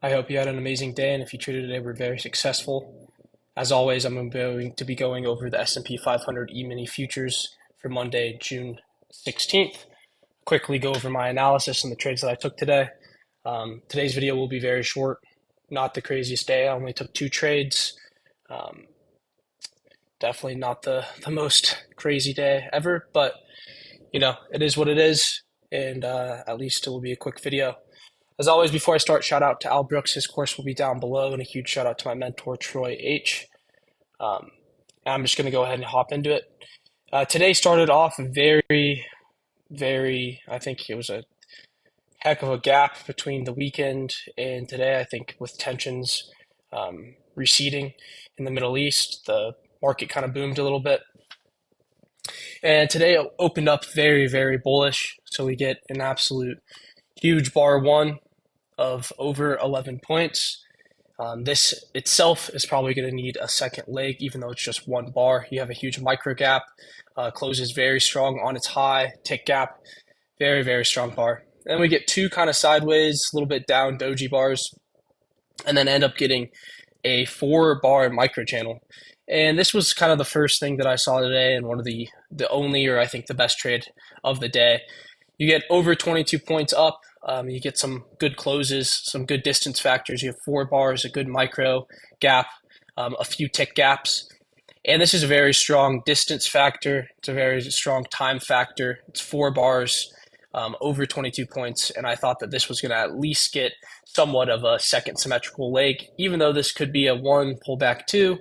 I hope you had an amazing day, and if you traded today, were very successful. As always, I'm going to be going over the S&P 500 E-mini futures for Monday, June 16th. Quickly go over my analysis and the trades that I took today. Today's video will be very short, not the craziest day. I only took two trades. Um, Definitely not the most crazy day ever, but it is what it is, and at least it will be a quick video. As always, before I start, shout out to Al Brooks. His course will be down below, and a huge shout out to my mentor, Troy H. Um, I'm just going to go ahead and hop into it. Today started off I think it was a heck of a gap between the weekend and today. I think with tensions receding in the Middle East, the market kind of boomed a little bit. And today it opened up very bullish. So we get an absolute huge bar one of over 11 points. This itself is probably going to need a second leg, even though it's just one bar. You have a huge micro gap, closes very strong on its high, tick gap, very strong bar. Then we get two kind of sideways, a little bit down doji bars, and then end up getting a 4-bar micro channel. And this was kind of the first thing that I saw today, and one of the only, or I think the best trade of the day. You get over 22 points up. You get some good closes, some good distance factors. You have 4 bars, a good micro gap, a few tick gaps. And this is a very strong distance factor. It's a very strong time factor. It's 4 bars, over 22 points. And I thought that this was going to at least get somewhat of a second symmetrical leg. Even though this could be a 1 pullback 2,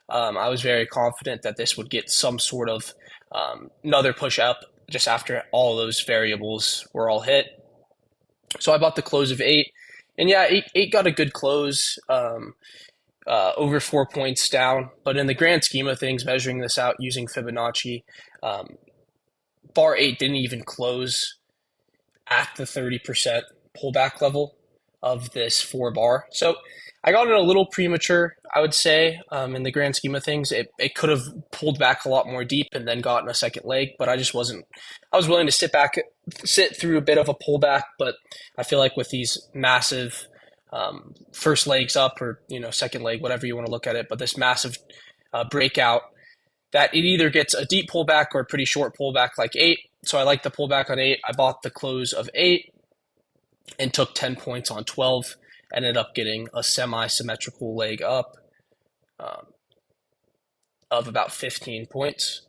I was very confident that this would get some sort of another push up just after all those variables were all hit. So I bought the close of 8. And yeah, 8 got a good close, over 4 points down. But in the grand scheme of things, measuring this out using Fibonacci, bar 8 didn't even close at the 30% pullback level of this 4 bar. So I got it a little premature, I would say, in the grand scheme of things. It could have pulled back a lot more deep and then gotten a second leg, but I just wasn't. I was willing to sit through a bit of a pullback, but I feel like with these massive first legs up, or second leg, whatever you want to look at it, but this massive breakout, that it either gets a deep pullback or a pretty short pullback like 8. So I like the pullback on 8. I bought the close of 8 and took 10 points on 12. Ended up getting a semi-symmetrical leg up of about 15 points.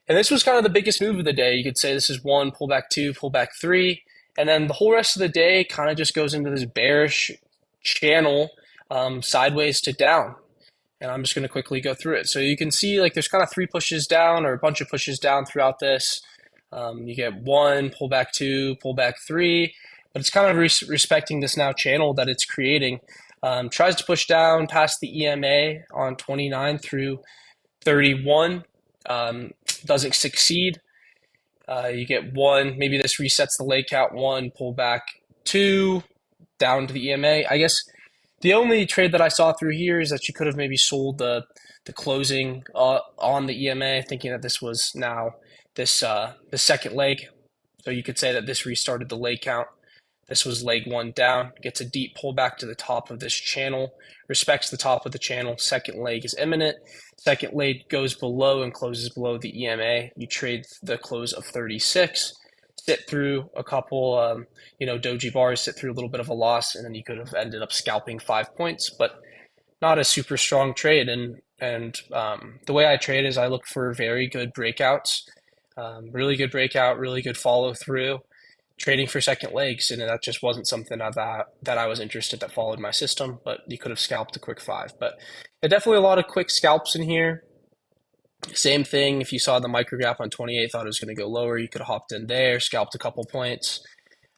And this was kind of the biggest move of the day. You could say this is 1, pullback 2, pullback 3. And then the whole rest of the day kind of just goes into this bearish channel, sideways to down. And I'm just going to quickly go through it. So you can see like there's kind of 3 pushes down, or a bunch of pushes down throughout this. You get 1, pullback 2, pullback 3. But it's kind of respecting this now channel that it's creating. Tries to push down past the EMA on 29 through 31. Doesn't succeed. You get 1. Maybe this resets the leg count. 1, pullback 2, down to the EMA. I guess the only trade that I saw through here is that you could have maybe sold the closing on the EMA, thinking that this was now this the second leg. So you could say that this restarted the leg count. This was leg 1 down, gets a deep pullback to the top of this channel, respects the top of the channel. Second leg is imminent. Second leg goes below and closes below the EMA. You trade the close of 36, sit through a couple, doji bars, sit through a little bit of a loss, and then you could have ended up scalping 5 points, but not a super strong trade. And the way I trade is I look for very good breakouts, really good breakout, really good follow through. Trading for second legs, and that just wasn't something that I was interested that followed my system, but you could have scalped a quick 5. But definitely a lot of quick scalps in here. Same thing, if you saw the micro gap on 28, thought it was going to go lower, you could have hopped in there, scalped a couple points,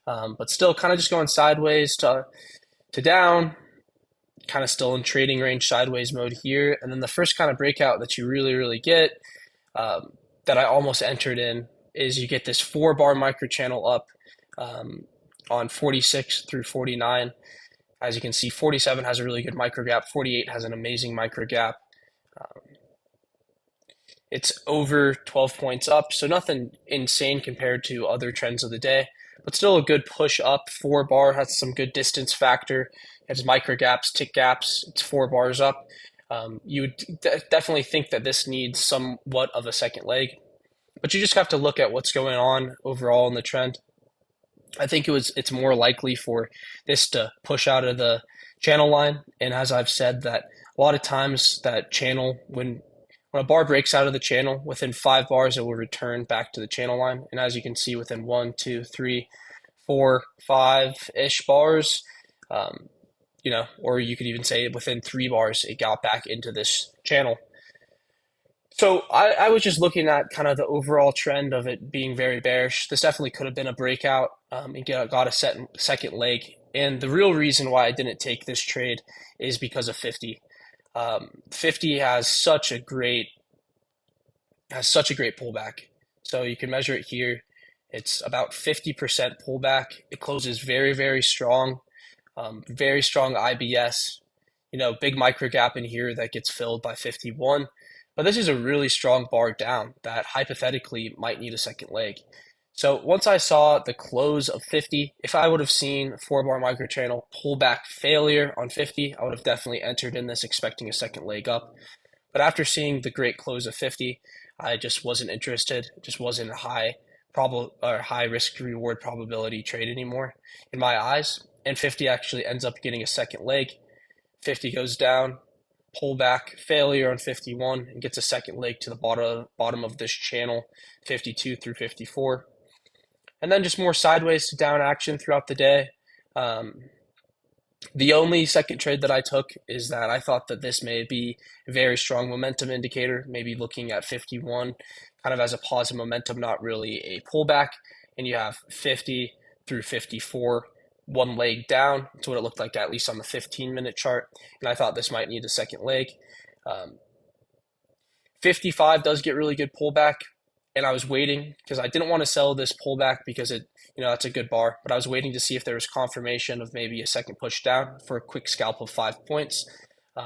but still kind of just going sideways to down, kind of still in trading range sideways mode here. And then the first kind of breakout that you really get, that I almost entered in, is you get this 4-bar micro channel up on 46 through 49. As you can see, 47 has a really good micro gap. 48 has an amazing micro gap. It's over 12 points up, so nothing insane compared to other trends of the day. but still a good push up. 4 bar has some good distance factor. It has micro gaps, tick gaps. It's 4 bars up. You would definitely think that this needs somewhat of a second leg, but you just have to look at what's going on overall in the trend. I think it's more likely for this to push out of the channel line, and as I've said, that a lot of times that channel when a bar breaks out of the channel within 5 bars, it will return back to the channel line, and as you can see, within 1, 2, 3, 4, 5-ish bars, um, or you could even say within 3 bars, it got back into this channel. So I was just looking at kind of the overall trend of it being very bearish. This definitely could have been a breakout and got a second leg. And the real reason why I didn't take this trade is because of 50. 50 has such a great pullback. So you can measure it here. It's about 50% pullback. It closes very, very strong IBS. Big micro gap in here that gets filled by 51. But this is a really strong bar down that hypothetically might need a second leg. So once I saw the close of 50, if I would have seen 4 bar micro channel pullback failure on 50, I would have definitely entered in this expecting a second leg up. But after seeing the great close of 50, I just wasn't interested. It just wasn't a high risk reward probability trade anymore in my eyes. And 50 actually ends up getting a second leg. 50 goes down, pullback failure on 51, and gets a second leg to the bottom of this channel, 52 through 54. And then just more sideways to down action throughout the day. The only second trade that I took is that I thought that this may be a very strong momentum indicator, maybe looking at 51 kind of as a pause of momentum, not really a pullback. And you have 50 through 54, one leg down. That's what it looked like, at least on the 15-minute chart. And I thought this might need a second leg. 55 does get really good pullback. And I was waiting because I didn't want to sell this pullback because that's a good bar. But I was waiting to see if there was confirmation of maybe a second push down for a quick scalp of 5 points,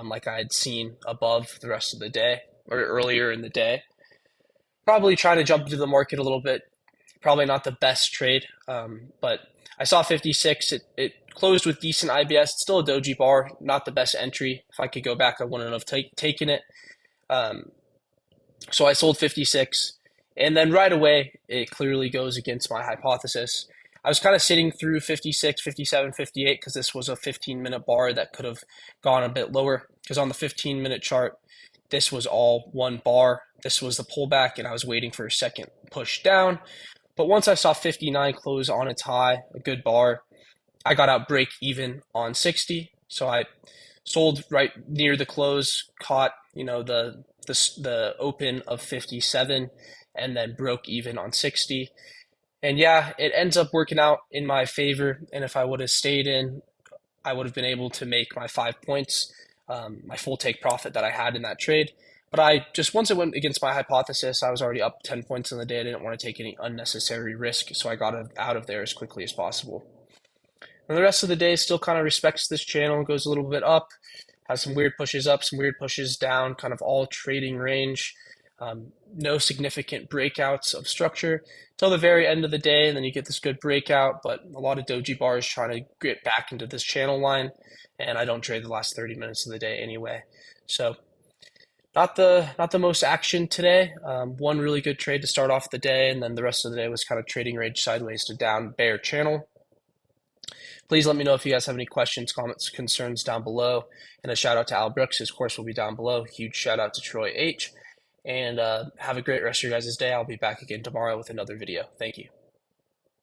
like I had seen above the rest of the day or earlier in the day. Probably trying to jump into the market a little bit. Probably not the best trade, but I saw 56. It closed with decent IBS. It's still a doji bar, not the best entry. If I could go back, I wouldn't have taken it. So I sold 56. And then right away, it clearly goes against my hypothesis. I was kind of sitting through 56, 57, 58 because this was a 15-minute bar that could have gone a bit lower. Because on the 15-minute chart, this was all 1 bar. This was the pullback, and I was waiting for a second push down. But once I saw 59 close on its high, a good bar, I got out break even on 60. So I sold right near the close, caught the open of 57, and then broke even on 60. And yeah, it ends up working out in my favor. And if I would have stayed in, I would have been able to make my 5 points, my full take profit that I had in that trade. But once it went against my hypothesis, I was already up 10 points in the day. I didn't want to take any unnecessary risk, so I got out of there as quickly as possible. And the rest of the day still kind of respects this channel, goes a little bit up, has some weird pushes up, some weird pushes down, kind of all trading range. No significant breakouts of structure till the very end of the day, and then you get this good breakout, but a lot of doji bars trying to get back into this channel line, and I don't trade the last 30 minutes of the day anyway. So not the most action today. One really good trade to start off the day, and then the rest of the day was kind of trading range sideways to down bear channel. Please let me know if you guys have any questions, comments, concerns down below. And a shout out to Al Brooks. His course will be down below. Huge shout out to Troy H. And have a great rest of your guys' day. I'll be back again tomorrow with another video. Thank you.